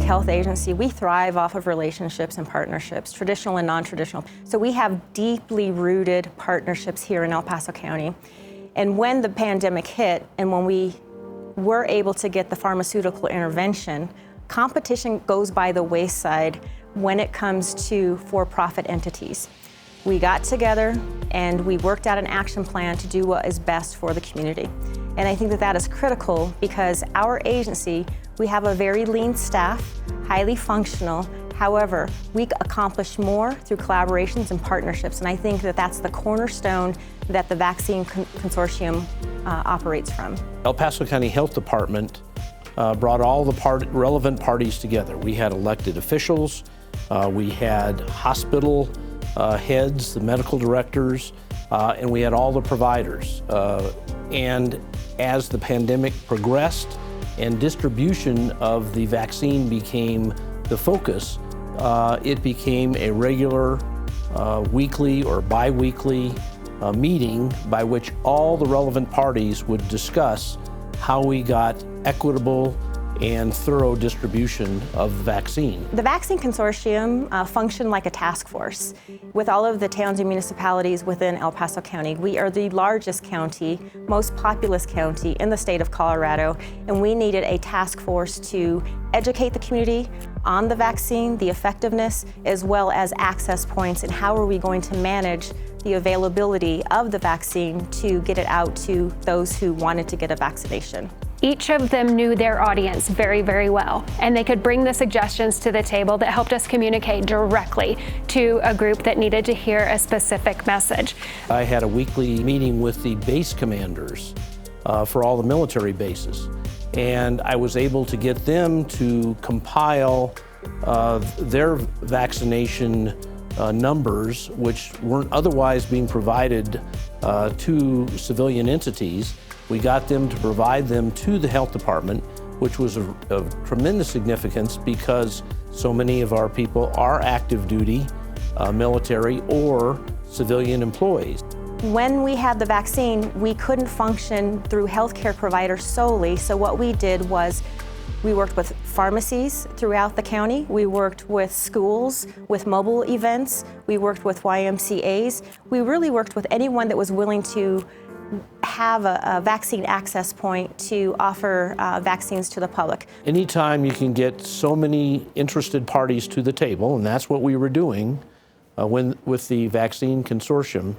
health agency, we thrive off of relationships and partnerships, traditional and non-traditional. So we have deeply rooted partnerships here in El Paso County. And when the pandemic hit and when we were able to get the pharmaceutical intervention, competition goes by the wayside when it comes to for-profit entities. We got together and we worked out an action plan to do what is best for the community. And I think that that is critical because our agency, we have a very lean staff, highly functional. However, we accomplish more through collaborations and partnerships. And I think that that's the cornerstone that the Vaccine Consortium operates from. El Paso County Health Department brought all the relevant parties together. We had elected officials, we had hospital heads, the medical directors, and we had all the providers. And as the pandemic progressed and distribution of the vaccine became the focus, it became a regular weekly or bi-weekly meeting by which all the relevant parties would discuss how we got equitable and thorough distribution of the vaccine. The Vaccine Consortium functioned like a task force. With all of the towns and municipalities within El Paso County, we are the largest county, most populous county in the state of Colorado, and we needed a task force to educate the community on the vaccine, the effectiveness, as well as access points, and how are we going to manage the availability of the vaccine to get it out to those who wanted to get a vaccination. Each of them knew their audience very, very well, and they could bring the suggestions to the table that helped us communicate directly to a group that needed to hear a specific message. I had a weekly meeting with the base commanders for all the military bases, and I was able to get them to compile their vaccination numbers, which weren't otherwise being provided to civilian entities. We got them to provide them to the health department, which was of tremendous significance because so many of our people are active duty, military, or civilian employees. When we had the vaccine, we couldn't function through healthcare providers solely, so what we did was we worked with pharmacies throughout the county, we worked with schools, with mobile events, we worked with YMCAs, we really worked with anyone that was willing to have a vaccine access point to offer vaccines to the public. Anytime you can get so many interested parties to the table, and that's what we were doing with the Vaccine Consortium,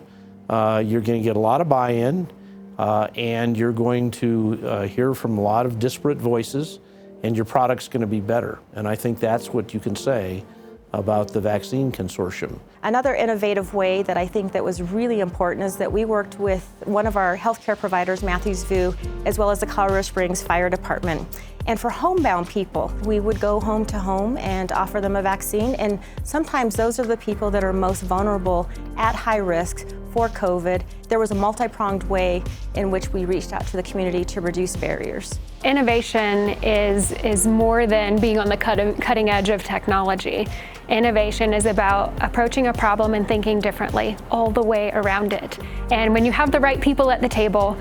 you're going to get a lot of buy-in and you're going to hear from a lot of disparate voices, and your product's going to be better. And I think that's what you can say about the Vaccine Consortium. Another innovative way that I think that was really important is that we worked with one of our healthcare providers, Matthews VU, as well as the Colorado Springs Fire Department. And for homebound people, we would go home to home and offer them a vaccine. And sometimes those are the people that are most vulnerable at high risk for COVID. There was a multi-pronged way in which we reached out to the community to reduce barriers. Innovation is more than being on the cutting edge of technology. Innovation is about approaching a problem and thinking differently all the way around it. And when you have the right people at the table,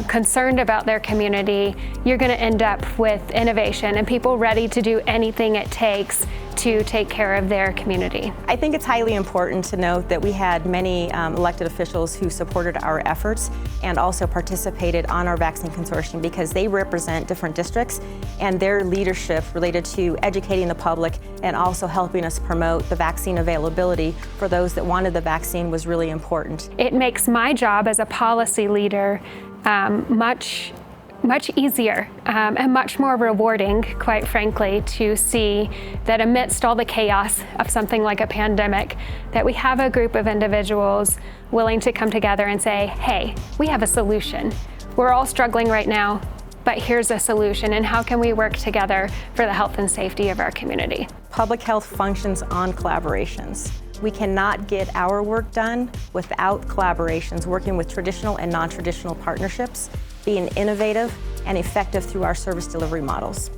concerned about their community, you're going to end up with innovation and people ready to do anything it takes to take care of their community. I think it's highly important to note that we had many elected officials who supported our efforts and also participated on our Vaccine Consortium because they represent different districts, and their leadership related to educating the public and also helping us promote the vaccine availability for those that wanted the vaccine was really important. It makes my job as a policy leader much easier and much more rewarding, quite frankly, to see that amidst all the chaos of something like a pandemic, that we have a group of individuals willing to come together and say, hey, we have a solution. We're all struggling right now, but here's a solution, and how can we work together for the health and safety of our community? Public health functions on collaborations. We cannot get our work done without collaborations, working with traditional and non-traditional partnerships, being innovative and effective through our service delivery models.